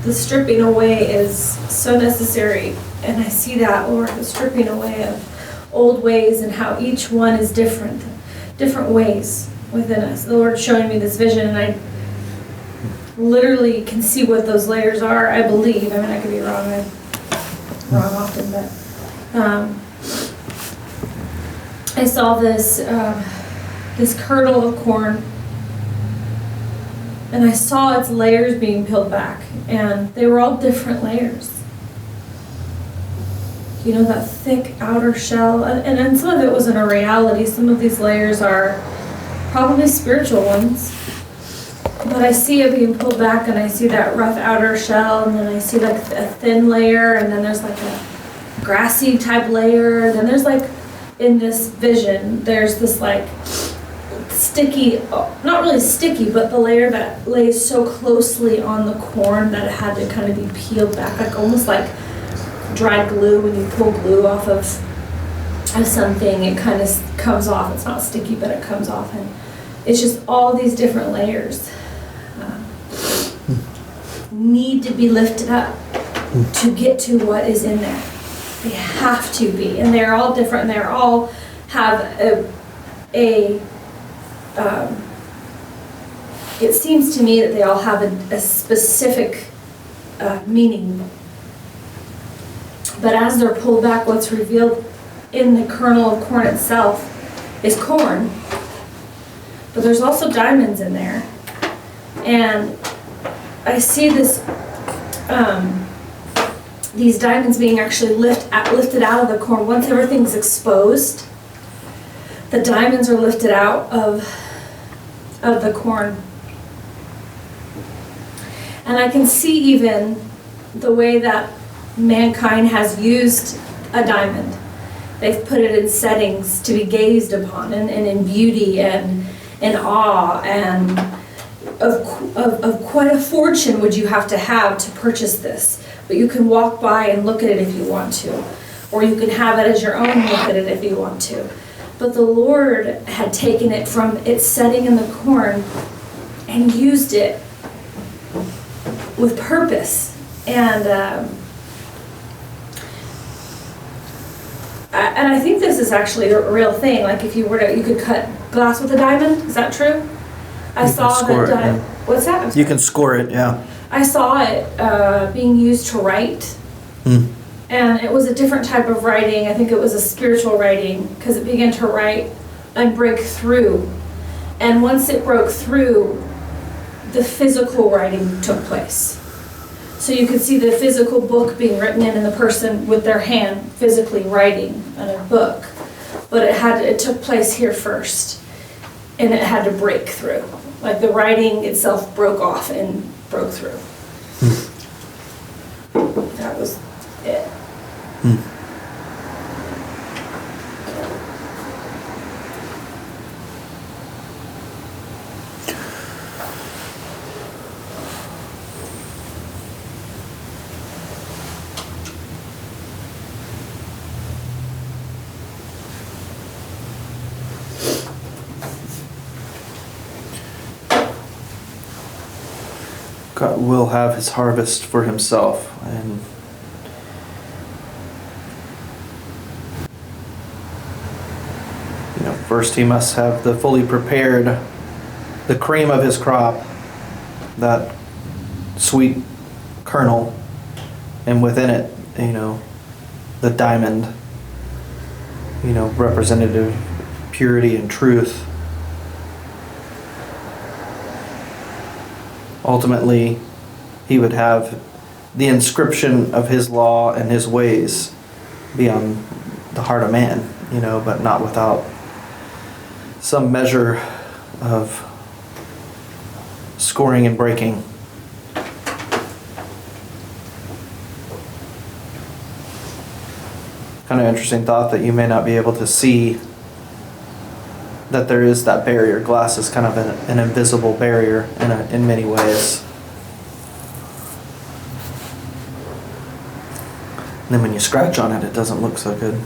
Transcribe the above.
the stripping away is so necessary. And I see that, Lord, the stripping away of old ways and how each one is different ways within us. The Lord's showing me this vision, and I literally can see what those layers are, I believe. I mean, I could be wrong. I'm wrong often, but I saw this this kernel of corn, and I saw its layers being peeled back, and they were all different layers. You know, that thick outer shell, and some of it wasn't a reality. Some of these layers are probably spiritual ones. But I see it being pulled back, and I see that rough outer shell, and then I see like a thin layer, and then there's like a grassy type layer, and then there's like, in this vision, there's this like sticky, not really sticky, but the layer that lays so closely on the corn that it had to kind of be peeled back, like almost like dry glue. When you pull glue off of something, it kind of comes off. It's not sticky, but it comes off, and it's just all these different layers need to be lifted up to get to what is in there. They have to be, and they're all different, and they all have it seems to me that they all have a specific meaning. But as they're pulled back, what's revealed in the kernel of corn itself is corn. But there's also diamonds in there. And I see this, these diamonds being actually lifted out of the corn. Once everything's exposed, the diamonds are lifted out of the corn. And I can see even the way that mankind has used a diamond. They've put it in settings to be gazed upon, and in beauty and in awe, and of quite a fortune would you have to purchase this. But you can walk by and look at it if you want to, or you can have it as your own, look at it if you want to. But the Lord had taken it from its setting in the corn and used it with purpose. And I think this is actually a real thing. Like if you could cut glass with a diamond. Is that true? I saw that. Yeah. What's that? You can score it, yeah. I saw it being used to write. And it was a different type of writing. I think it was a spiritual writing, because it began to write and break through. And once it broke through, the physical writing took place. So you could see the physical book being written in, and the person with their hand physically writing in a book. But it took place here first, and it had to break through. Like the writing itself broke off and broke through. That was it. God will have his harvest for himself, and first he must have the fully prepared, the cream of his crop, that sweet kernel, and within it, the diamond, representative purity and truth. Ultimately, he would have the inscription of his law and his ways be on the heart of man, but not without some measure of scoring and breaking. Kind of interesting thought that you may not be able to see that there is that barrier. Glass is kind of an invisible barrier in many ways. And then when you scratch on it, it doesn't look so good.